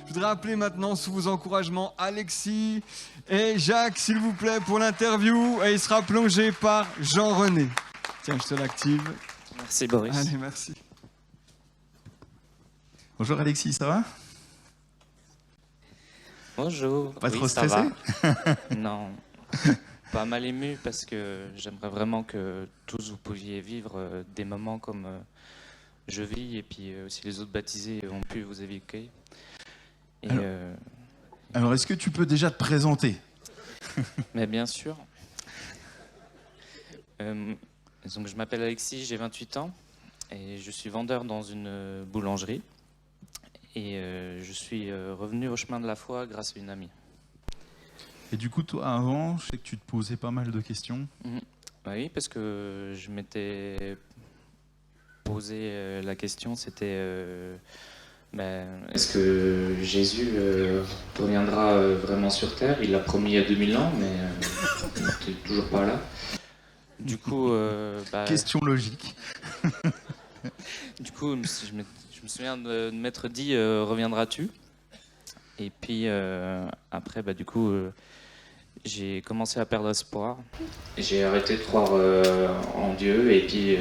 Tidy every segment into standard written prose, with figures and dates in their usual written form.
Je voudrais appeler maintenant, sous vos encouragements, Alexis et Jacques, s'il vous plaît, pour l'interview. Et il sera plongé par Jean-René. Tiens, je te l'active. Merci Boris. Allez, merci. Bonjour Alexis, ça va? Bonjour. Pas oui, trop ça stressé? va. Non, pas mal ému parce que j'aimerais vraiment que tous vous pouviez vivre des moments comme je vis et puis aussi les autres baptisés ont pu vous évoquer. Et, Alors, est-ce que tu peux déjà te présenter? mais bien sûr. Donc je m'appelle Alexis, j'ai 28 ans et je suis vendeur dans une boulangerie. Et je suis revenu au chemin de la foi grâce à une amie. Et du coup, toi, avant, je sais que tu te posais pas mal de questions. Oui, parce que je m'étais posé la question, c'était est-ce que Jésus reviendra vraiment sur Terre? Il l'a promis il y a 2000 ans, mais il n'était toujours pas là. Du coup, Question logique. Du coup, je me souviens de m'être dit reviendras-tu? Et puis après, du coup, j'ai commencé à perdre espoir. J'ai arrêté de croire en Dieu et puis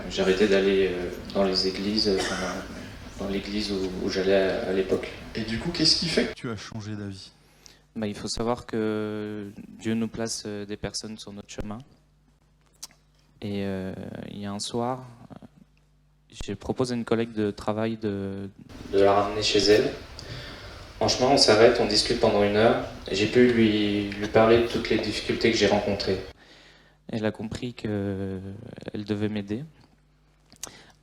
j'ai arrêté d'aller dans les églises, dans l'église où j'allais à l'époque. Et du coup, qu'est-ce qui fait que tu as changé d'avis? Il faut savoir que Dieu nous place des personnes sur notre chemin. Et il y a un soir, j'ai proposé à une collègue de travail de la ramener chez elle. Franchement, on s'arrête, on discute pendant 1 heure. Et j'ai pu lui parler de toutes les difficultés que j'ai rencontrées. Elle a compris qu'elle devait m'aider.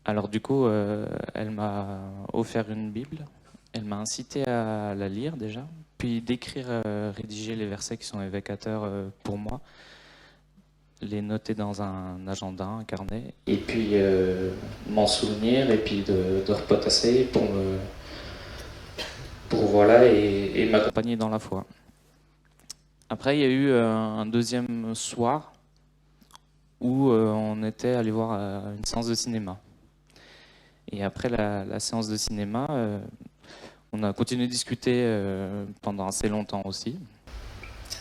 Alors du coup, elle m'a offert une Bible. Elle m'a incité à la lire déjà, puis d'écrire, rédiger les versets qui sont évocateurs pour moi. Les noter dans un agenda, un carnet, et puis m'en souvenir, et puis de repotasser pour voilà, et m'accompagner dans la foi. Après, il y a eu un deuxième soir où on était allé voir une séance de cinéma. Et après la séance de cinéma, on a continué de discuter pendant assez longtemps aussi.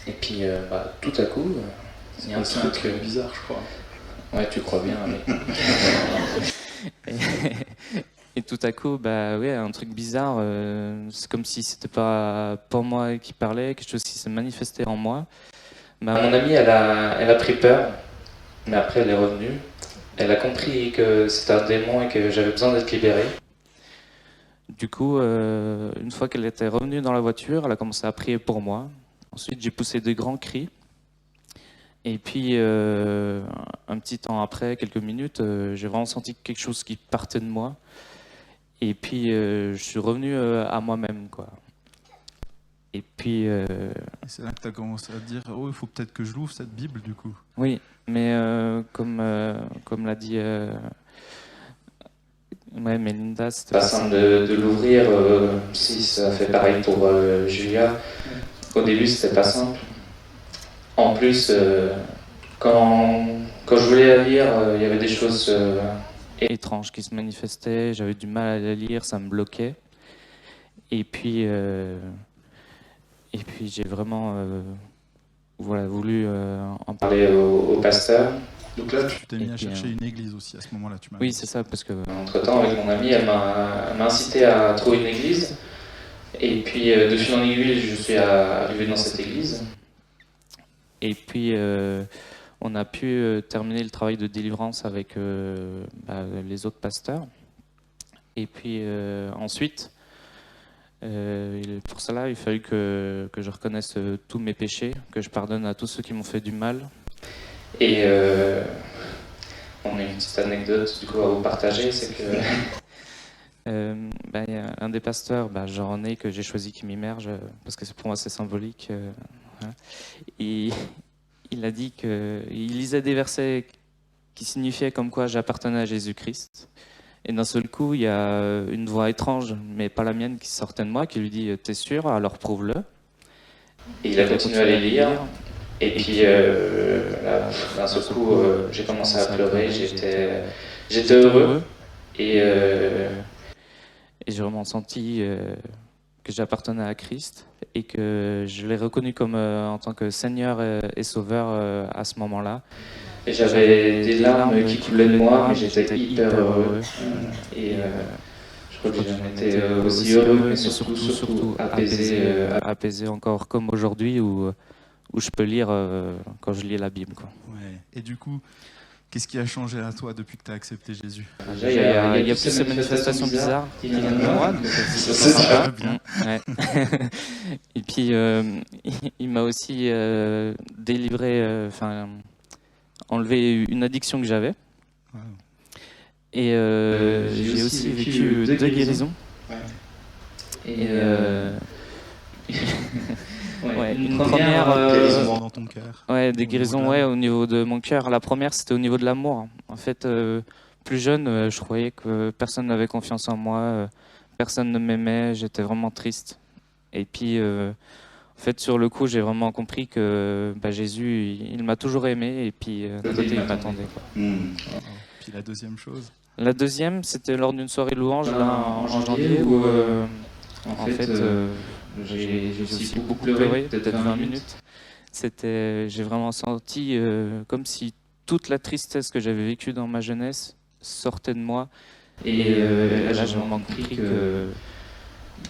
Et puis, tout à coup... Il y a un truc bizarre, je crois. Ouais, tu crois bien. Oui. et tout à coup, un truc bizarre. C'est comme si c'était pas moi qui parlais, quelque chose qui se manifestait en moi. Mon amie, elle a pris peur, mais après elle est revenue. Elle a compris que c'était un démon et que j'avais besoin d'être libéré. Du coup, une fois qu'elle était revenue dans la voiture, elle a commencé à prier pour moi. Ensuite, j'ai poussé de grands cris. Et puis, un petit temps après, quelques minutes, j'ai vraiment senti quelque chose qui partait de moi. Et puis, je suis revenu à moi-même, quoi. Et puis... Et c'est là que tu as commencé à te dire, oh, il faut peut-être que je l'ouvre, cette Bible, du coup. Oui, mais comme l'a dit Mélinda, c'était pas simple de l'ouvrir. Si ça fait pareil pour Julia. Au début, c'était pas simple. En plus, quand je voulais la lire, il y avait des choses étranges qui se manifestaient. J'avais du mal à la lire, ça me bloquait. Et puis j'ai vraiment voulu en parler au pasteur. Donc là, tu t'es mis à chercher une église aussi à ce moment-là, tu m'as dit. Oui, c'est ça, parce que entre-temps, avec mon amie, elle m'a incité à trouver une église. Et puis, de fil en aiguille, je suis arrivé dans cette église. Et puis, on a pu terminer le travail de délivrance avec les autres pasteurs. Et puis, ensuite, pour cela, il fallu que je reconnaisse tous mes péchés, que je pardonne à tous ceux qui m'ont fait du mal. Et on a une petite anecdote du coup à vous partager, c'est que y a un des pasteurs, Jean-René, que j'ai choisi qui m'immerge, parce que pour moi c'est symbolique. Voilà. Et il a dit qu'il lisait des versets qui signifiaient comme quoi j'appartenais à Jésus-Christ. Et d'un seul coup, il y a une voix étrange, mais pas la mienne, qui sortait de moi, qui lui dit « T'es sûr? Alors prouve-le ». Et il a continué à les lire. Et puis, d'un seul coup, j'ai commencé à pleurer, j'étais heureux. Et j'ai vraiment senti j'appartenais à Christ et que je l'ai reconnu comme en tant que Seigneur et Sauveur à ce moment-là. Et j'avais des larmes qui coulaient de moi, mais j'étais hyper heureux. Et je crois que j'ai jamais été aussi heureux, mais surtout apaisé encore comme aujourd'hui où je peux lire quand je lis la Bible, quoi. Ouais. Et du coup, qu'est-ce qui a changé à toi depuis que tu as accepté Jésus? Déjà, il y a plus ces manifestations bizarres qui viennent de moi, donc c'est Ça va sympa. bien. Ouais. Et puis, il m'a aussi délivré, enlevé une addiction que j'avais. Wow. Et j'ai aussi vécu 2 guérisons. Et ouais, une première, Guérison dans ton cœur. ouais, des Au niveau guérisons, de ouais, l'âme. au niveau de mon cœur. La première, c'était au niveau de l'amour. En fait, plus jeune, je croyais que personne n'avait confiance en moi, personne ne m'aimait, j'étais vraiment triste. Et puis, en fait, sur le coup, j'ai vraiment compris que Jésus, il m'a toujours aimé et puis d'un côté, il m'attendait, quoi. Puis la deuxième chose. La deuxième, c'était lors d'une soirée louange là, en janvier où, en fait, j'ai aussi beaucoup pleuré, peut-être 20 minutes. J'ai vraiment senti comme si toute la tristesse que j'avais vécue dans ma jeunesse sortait de moi. Et là, j'ai vraiment compris que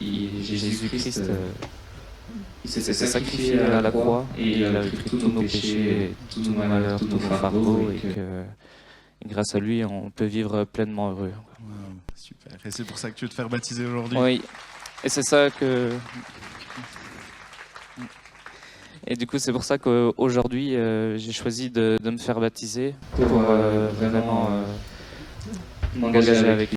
Jésus-Christ, il s'est sacrifié à la croix et il a pris tous nos péchés, tous nos malheurs, tous nos fardeaux et que grâce à lui, on peut vivre pleinement heureux. Wow, super. Et c'est pour ça que tu veux te faire baptiser aujourd'hui? Oui, et c'est ça que... Et du coup, c'est pour ça qu'aujourd'hui, j'ai choisi de me faire baptiser pour vraiment m'engager avec